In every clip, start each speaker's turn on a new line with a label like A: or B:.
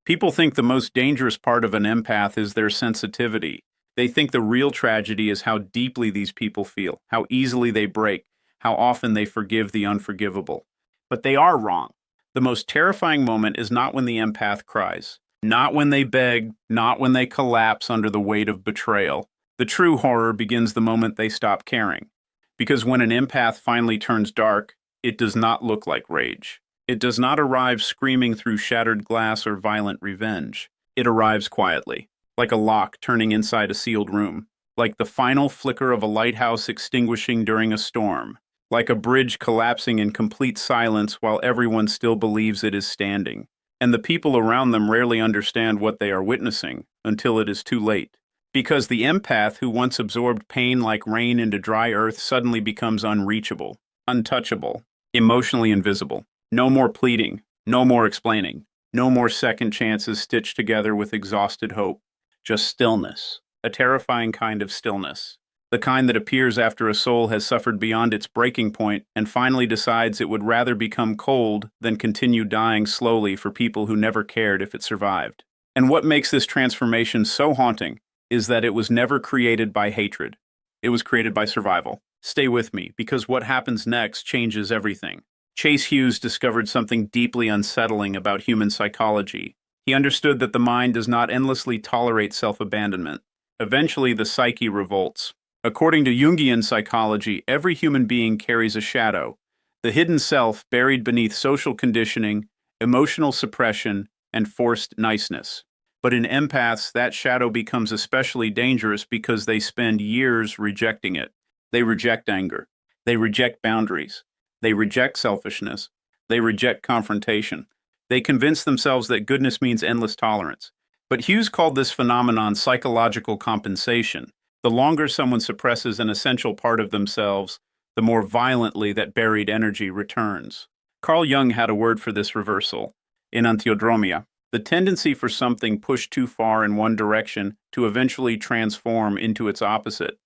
A: People think the most dangerous part of an empath is their sensitivity. They think the real tragedy is how deeply these people feel, how easily they break, how often they forgive the unforgivable. But they are wrong. The most terrifying moment is not when the empath cries, not when they beg, not when they collapse under the weight of betrayal. The true horror begins the moment they stop caring. Because when an empath finally turns dark, it does not look like rage. It does not arrive screaming through shattered glass or violent revenge. It arrives quietly, like a lock turning inside a sealed room, like the final flicker of a lighthouse extinguishing during a storm, like a bridge collapsing in complete silence while everyone still believes it is standing. And the people around them rarely understand what they are witnessing until it is too late. Because the empath who once absorbed pain like rain into dry earth suddenly becomes unreachable, untouchable, emotionally invisible. No more pleading, no more explaining, no more second chances stitched together with exhausted hope. Just stillness, a terrifying kind of stillness. The kind that appears after a soul has suffered beyond its breaking point and finally decides it would rather become cold than continue dying slowly for people who never cared if it survived. And what makes this transformation so haunting is that it was never created by hatred. It was created by survival. Stay with me, because what happens next changes everything. Chase Hughes discovered something deeply unsettling about human psychology. He understood that the mind does not endlessly tolerate self-abandonment. Eventually, the psyche revolts. According to Jungian psychology, every human being carries a shadow, the hidden self buried beneath social conditioning, emotional suppression, and forced niceness. But in empaths, that shadow becomes especially dangerous because they spend years rejecting it. They reject anger. They reject boundaries. They reject selfishness. They reject confrontation. They convince themselves that goodness means endless tolerance. But Hughes called this phenomenon psychological compensation. The longer someone suppresses an essential part of themselves, the more violently that buried energy returns. Carl Jung had a word for this reversal. In Antheodromia, the tendency for something pushed too far in one direction to eventually transform into its opposite.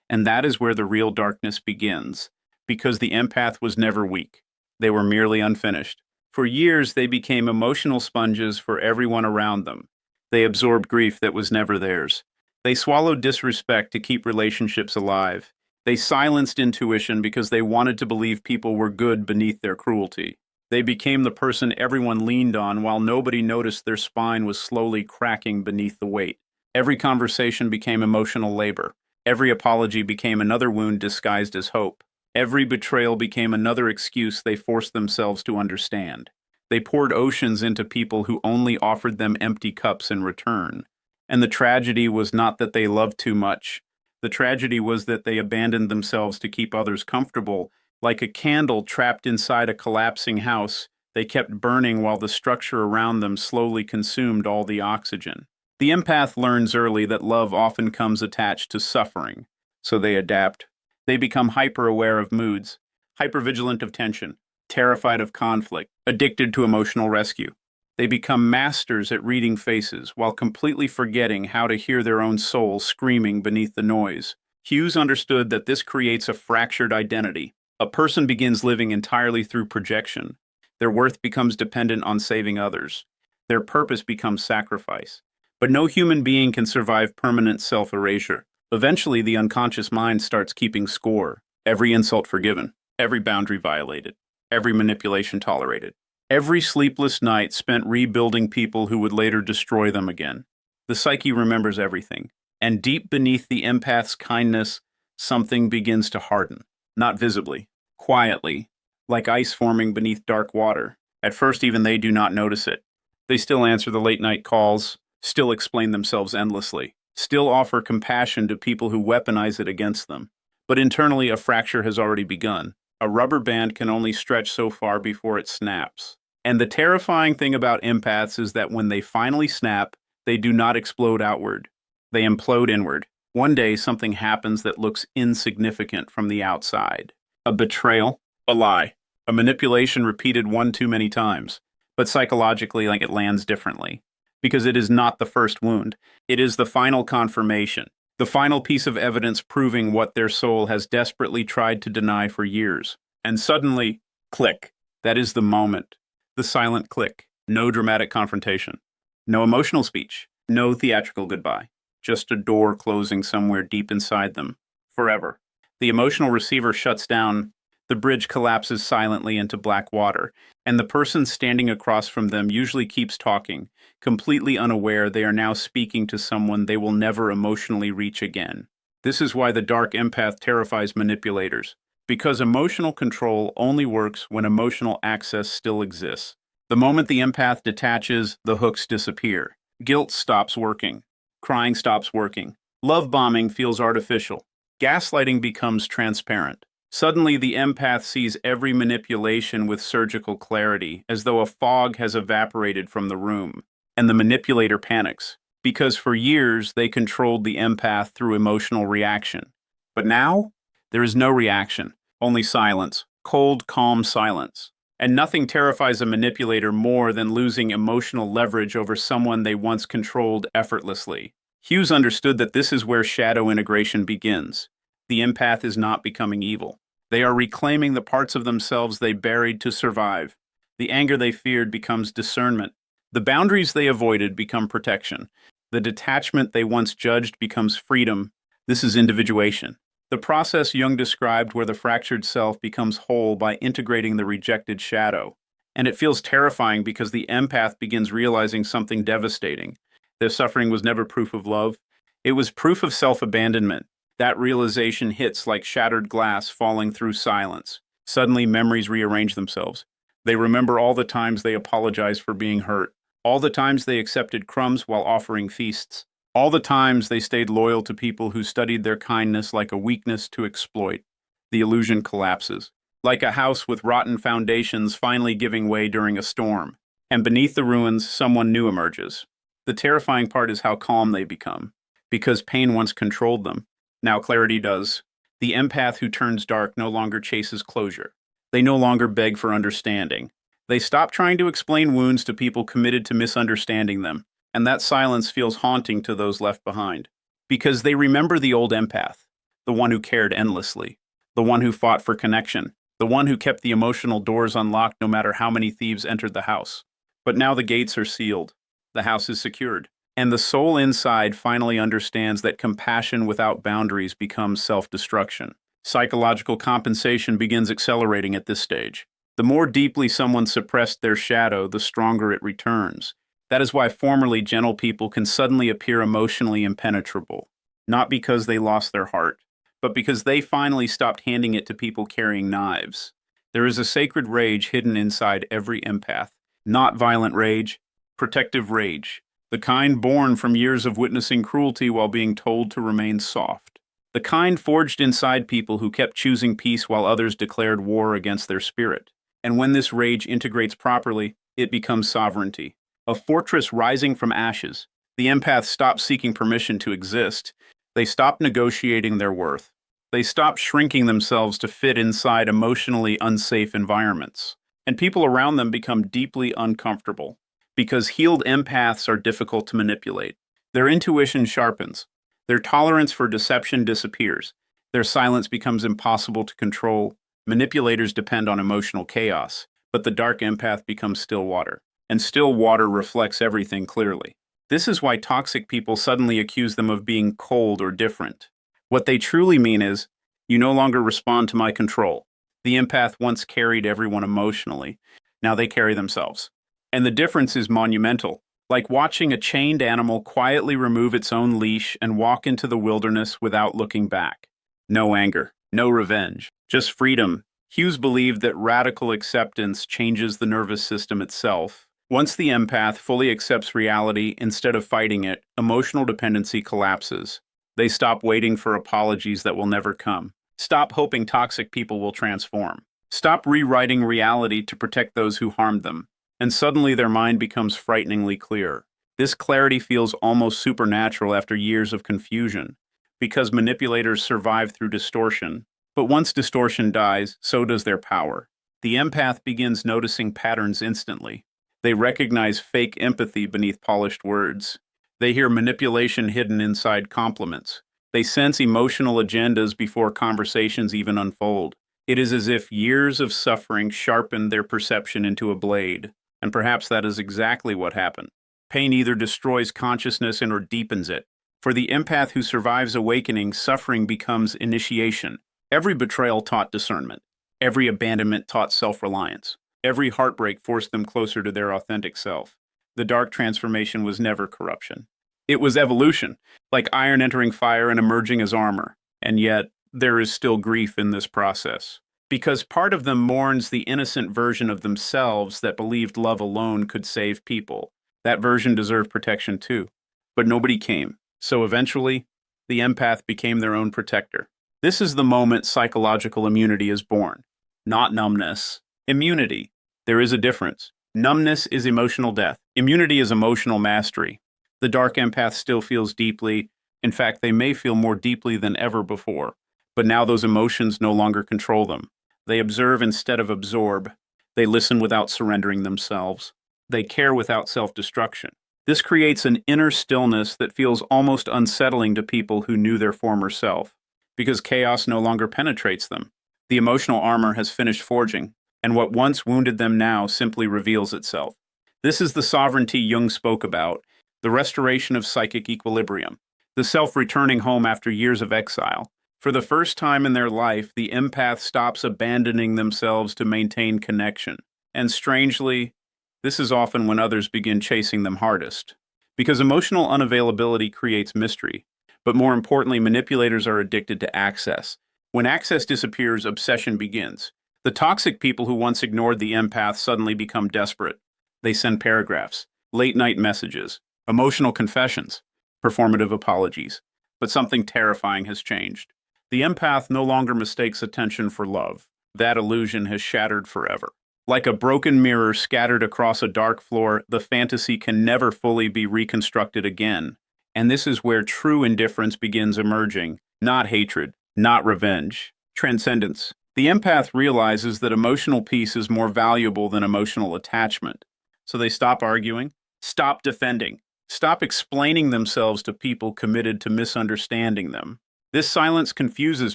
A: And that is where the real darkness begins. Because the empath was never weak. They were merely unfinished. For years, they became emotional sponges for everyone around them. They absorbed grief that was never theirs. They swallowed disrespect to keep relationships alive. They silenced intuition because they wanted to believe people were good beneath their cruelty. They became the person everyone leaned on while nobody noticed their spine was slowly cracking beneath the weight. Every conversation became emotional labor. Every apology became another wound disguised as hope. Every betrayal became another excuse they forced themselves to understand. They poured oceans into people who only offered them empty cups in return. And the tragedy was not that they loved too much. The tragedy was that they abandoned themselves to keep others comfortable. Like a candle trapped inside a collapsing house, they kept burning while the structure around them slowly consumed all the oxygen. The empath learns early that love often comes attached to suffering, so they adapt. They become hyper-aware of moods, hyper-vigilant of tension, terrified of conflict, addicted to emotional rescue. They become masters at reading faces while completely forgetting how to hear their own soul screaming beneath the noise. Hughes understood that this creates a fractured identity. A person begins living entirely through projection. Their worth becomes dependent on saving others. Their purpose becomes sacrifice. But no human being can survive permanent self-erasure. Eventually, the unconscious mind starts keeping score. Every insult forgiven, every boundary violated, every manipulation tolerated, every sleepless night spent rebuilding people who would later destroy them again. The psyche remembers everything. And deep beneath the empath's kindness, something begins to harden. Not visibly, quietly, like ice forming beneath dark water. At first, even they do not notice it. They still answer the late-night calls, still explain themselves endlessly, still offer compassion to people who weaponize it against them. But internally, a fracture has already begun. A rubber band can only stretch so far before it snaps. And the terrifying thing about empaths is that when they finally snap, they do not explode outward. They implode inward. One day, something happens that looks insignificant from the outside. A betrayal, a lie, a manipulation repeated one too many times. But psychologically, it lands differently. Because it is not the first wound. It is the final confirmation. The final piece of evidence proving what their soul has desperately tried to deny for years. And suddenly, click. That is the moment. The silent click. No dramatic confrontation. No emotional speech, no theatrical goodbye, just a door closing somewhere deep inside them, forever. The emotional receiver shuts down, the bridge collapses silently into black water, and the person standing across from them usually keeps talking, completely unaware they are now speaking to someone they will never emotionally reach again. This is why the dark empath terrifies manipulators, because emotional control only works when emotional access still exists. The moment the empath detaches, the hooks disappear. Guilt stops working. Crying stops working. Love bombing feels artificial. Gaslighting becomes transparent. Suddenly, the empath sees every manipulation with surgical clarity, as though a fog has evaporated from the room. And the manipulator panics, because for years they controlled the empath through emotional reaction. But now, there is no reaction, only silence, cold, calm silence. And nothing terrifies a manipulator more than losing emotional leverage over someone they once controlled effortlessly. Hughes understood that this is where shadow integration begins. The empath is not becoming evil. They are reclaiming the parts of themselves they buried to survive. The anger they feared becomes discernment. The boundaries they avoided become protection. The detachment they once judged becomes freedom. This is individuation. The process Jung described where the fractured self becomes whole by integrating the rejected shadow. And it feels terrifying because the empath begins realizing something devastating. Their suffering was never proof of love. It was proof of self-abandonment. That realization hits like shattered glass falling through silence. Suddenly, memories rearrange themselves. They remember all the times they apologized for being hurt, all the times they accepted crumbs while offering feasts, all the times they stayed loyal to people who studied their kindness like a weakness to exploit. The illusion collapses, like a house with rotten foundations finally giving way during a storm. And beneath the ruins, someone new emerges. The terrifying part is how calm they become, because pain once controlled them. Now clarity does. The empath who turns dark no longer chases closure. They no longer beg for understanding. They stop trying to explain wounds to people committed to misunderstanding them. And that silence feels haunting to those left behind. Because they remember the old empath, the one who cared endlessly, the one who fought for connection, the one who kept the emotional doors unlocked no matter how many thieves entered the house. But now the gates are sealed, the house is secured, and the soul inside finally understands that compassion without boundaries becomes self-destruction. Psychological compensation begins accelerating at this stage. The more deeply someone suppressed their shadow, the stronger it returns. That is why formerly gentle people can suddenly appear emotionally impenetrable, not because they lost their heart, but because they finally stopped handing it to people carrying knives. There is a sacred rage hidden inside every empath, not violent rage, protective rage, the kind born from years of witnessing cruelty while being told to remain soft, the kind forged inside people who kept choosing peace while others declared war against their spirit. And when this rage integrates properly, it becomes sovereignty. A fortress rising from ashes. The empaths stop seeking permission to exist. They stop negotiating their worth. They stop shrinking themselves to fit inside emotionally unsafe environments. And people around them become deeply uncomfortable. Because healed empaths are difficult to manipulate. Their intuition sharpens. Their tolerance for deception disappears. Their silence becomes impossible to control. Manipulators depend on emotional chaos. But the dark empath becomes still water. And still water reflects everything clearly. This is why toxic people suddenly accuse them of being cold or different. What they truly mean is, you no longer respond to my control. The empath once carried everyone emotionally. Now they carry themselves. And the difference is monumental, like watching a chained animal quietly remove its own leash and walk into the wilderness without looking back. No anger, no revenge, just freedom. Hughes believed that radical acceptance changes the nervous system itself. Once the empath fully accepts reality instead of fighting it, emotional dependency collapses. They stop waiting for apologies that will never come. Stop hoping toxic people will transform. Stop rewriting reality to protect those who harmed them. And suddenly their mind becomes frighteningly clear. This clarity feels almost supernatural after years of confusion, because manipulators survive through distortion. But once distortion dies, so does their power. The empath begins noticing patterns instantly. They recognize fake empathy beneath polished words. They hear manipulation hidden inside compliments. They sense emotional agendas before conversations even unfold. It is as if years of suffering sharpened their perception into a blade. And perhaps that is exactly what happened. Pain either destroys consciousness or deepens it. For the empath who survives awakening, suffering becomes initiation. Every betrayal taught discernment. Every abandonment taught self-reliance. Every heartbreak forced them closer to their authentic self. The dark transformation was never corruption. It was evolution, like iron entering fire and emerging as armor. And yet, there is still grief in this process. Because part of them mourns the innocent version of themselves that believed love alone could save people. That version deserved protection too. But nobody came. So eventually, the empath became their own protector. This is the moment psychological immunity is born. Not numbness. Immunity. There is a difference. Numbness is emotional death. Immunity is emotional mastery. The dark empath still feels deeply. In fact, they may feel more deeply than ever before. But now those emotions no longer control them. They observe instead of absorb. They listen without surrendering themselves. They care without self-destruction. This creates an inner stillness that feels almost unsettling to people who knew their former self, because chaos no longer penetrates them. The emotional armor has finished forging, and what once wounded them now simply reveals itself. This is the sovereignty Jung spoke about, the restoration of psychic equilibrium, the self returning home after years of exile. For the first time in their life, the empath stops abandoning themselves to maintain connection. And strangely, this is often when others begin chasing them hardest. Because emotional unavailability creates mystery. But more importantly, manipulators are addicted to access. When access disappears, obsession begins. The toxic people who once ignored the empath suddenly become desperate. They send paragraphs, late-night messages, emotional confessions, performative apologies. But something terrifying has changed. The empath no longer mistakes attention for love. That illusion has shattered forever. Like a broken mirror scattered across a dark floor, the fantasy can never fully be reconstructed again. And this is where true indifference begins emerging. Not hatred, not revenge. Transcendence. The empath realizes that emotional peace is more valuable than emotional attachment. So they stop arguing, stop defending, stop explaining themselves to people committed to misunderstanding them. This silence confuses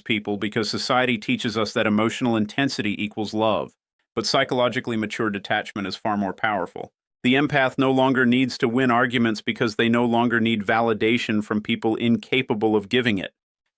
A: people because society teaches us that emotional intensity equals love. But psychologically mature detachment is far more powerful. The empath no longer needs to win arguments because they no longer need validation from people incapable of giving it.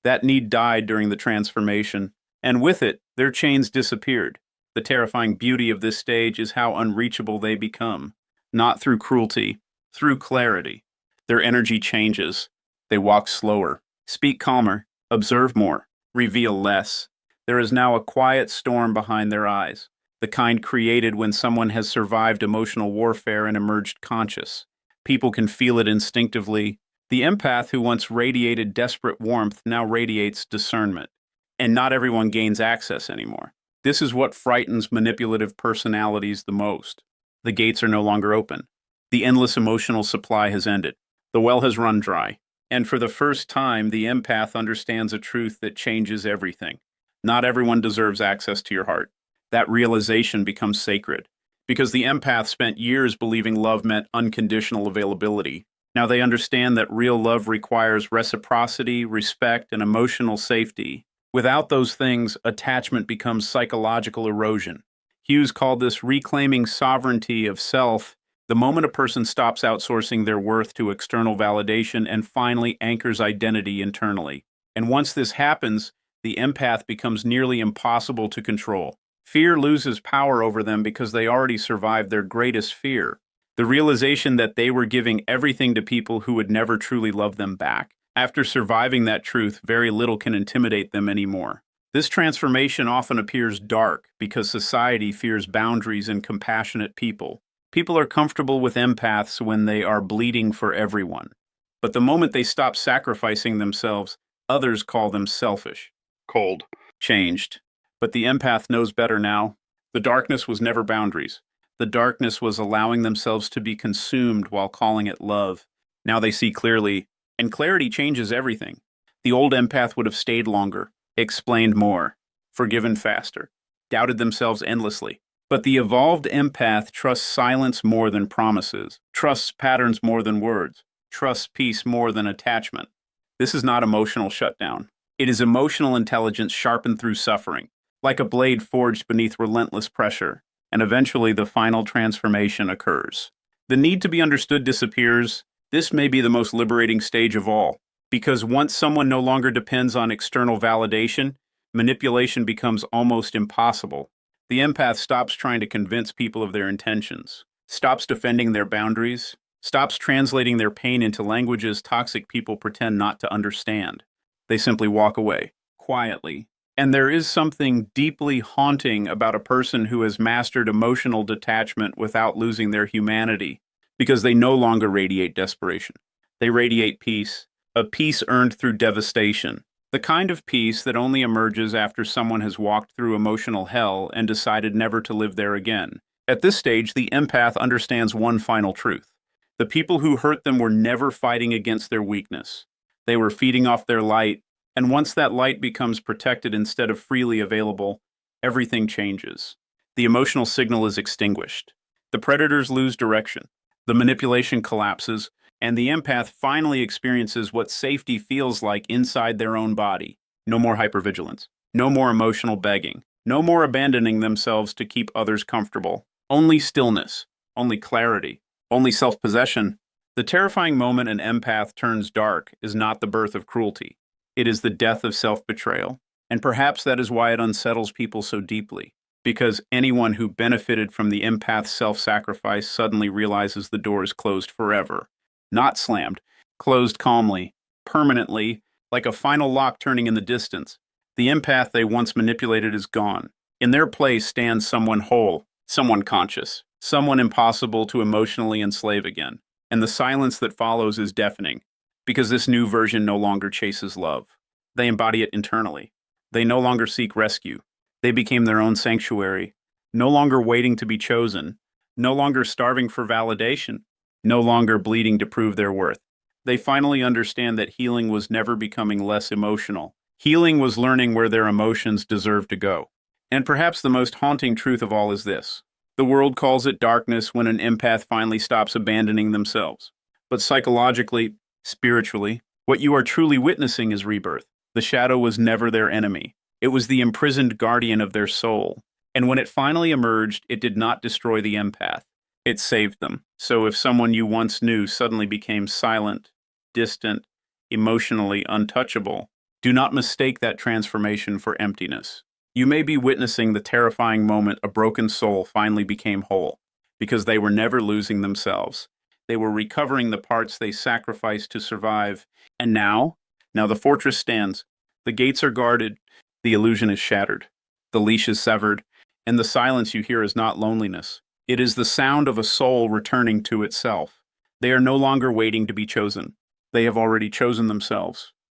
A: That need died during the transformation, and with it, their chains disappeared. The terrifying beauty of this stage is how unreachable they become. Not through cruelty, through clarity. Their energy changes. They walk slower, speak calmer, observe more, reveal less. There is now a quiet storm behind their eyes. The kind created when someone has survived emotional warfare and emerged conscious. People can feel it instinctively. The empath who once radiated desperate warmth now radiates discernment. And not everyone gains access anymore. This is what frightens manipulative personalities the most. The gates are no longer open. The endless emotional supply has ended. The well has run dry. And for the first time, the empath understands a truth that changes everything. Not everyone deserves access to your heart. That realization becomes sacred, because the empath spent years believing love meant unconditional availability. Now they understand that real love requires reciprocity, respect, and emotional safety. Without those things, attachment becomes psychological erosion. Hughes called this reclaiming sovereignty of self, the moment a person stops outsourcing their worth to external validation and finally anchors identity internally. And once this happens, the empath becomes nearly impossible to control. Fear loses power over them because they already survived their greatest fear, the realization that they were giving everything to people who would never truly love them back. After surviving that truth, very little can intimidate them anymore. This transformation often appears dark because society fears boundaries and compassionate people. People are comfortable with empaths when they are bleeding for everyone. But the moment they stop sacrificing themselves, others call them selfish, cold, changed. But the empath knows better now. The darkness was never boundaries. The darkness was allowing themselves to be consumed while calling it love. Now they see clearly, and clarity changes everything. The old empath would have stayed longer, explained more, forgiven faster, doubted themselves endlessly. But the evolved empath trusts silence more than promises, trusts patterns more than words, trusts peace more than attachment. This is not emotional shutdown. It is emotional intelligence sharpened through suffering, like a blade forged beneath relentless pressure, and eventually the final transformation occurs. The need to be understood disappears. This may be the most liberating stage of all, because once someone no longer depends on external validation, manipulation becomes almost impossible. The empath stops trying to convince people of their intentions, stops defending their boundaries, stops translating their pain into languages toxic people pretend not to understand. They simply walk away, quietly. And there is something deeply haunting about a person who has mastered emotional detachment without losing their humanity, because they no longer radiate desperation. They radiate peace, a peace earned through devastation, the kind of peace that only emerges after someone has walked through emotional hell and decided never to live there again. At this stage, the empath understands one final truth. The people who hurt them were never fighting against their weakness. They were feeding off their light, and once that light becomes protected instead of freely available, everything changes. The emotional signal is extinguished. The predators lose direction. The manipulation collapses, and the empath finally experiences what safety feels like inside their own body. No more hypervigilance. No more emotional begging. No more abandoning themselves to keep others comfortable. Only stillness. Only clarity. Only self-possession. The terrifying moment an empath turns dark is not the birth of cruelty. It is the death of self-betrayal. And perhaps that is why it unsettles people so deeply. Because anyone who benefited from the empath's self-sacrifice suddenly realizes the door is closed forever. Not slammed, closed calmly, permanently, like a final lock turning in the distance. The empath they once manipulated is gone. In their place stands someone whole, someone conscious, someone impossible to emotionally enslave again. And the silence that follows is deafening, because this new version no longer chases love. They embody it internally. They no longer seek rescue. They became their own sanctuary, no longer waiting to be chosen, no longer starving for validation, no longer bleeding to prove their worth. They finally understand that healing was never becoming less emotional. Healing was learning where their emotions deserve to go. And perhaps the most haunting truth of all is this. The world calls it darkness when an empath finally stops abandoning themselves. But psychologically, spiritually, what you are truly witnessing is rebirth. The shadow was never their enemy. It was the imprisoned guardian of their soul. And when it finally emerged, it did not destroy the empath. It saved them. So if someone you once knew suddenly became silent, distant, emotionally untouchable, do not mistake that transformation for emptiness. You may be witnessing the terrifying moment a broken soul finally became whole, because they were never losing themselves. They were recovering the parts they sacrificed to survive. And now the fortress stands. The gates are guarded. The illusion is shattered. The leash is severed. And the silence you hear is not loneliness. It is the sound of a soul returning to itself. They are no longer waiting to be chosen. They have already chosen themselves.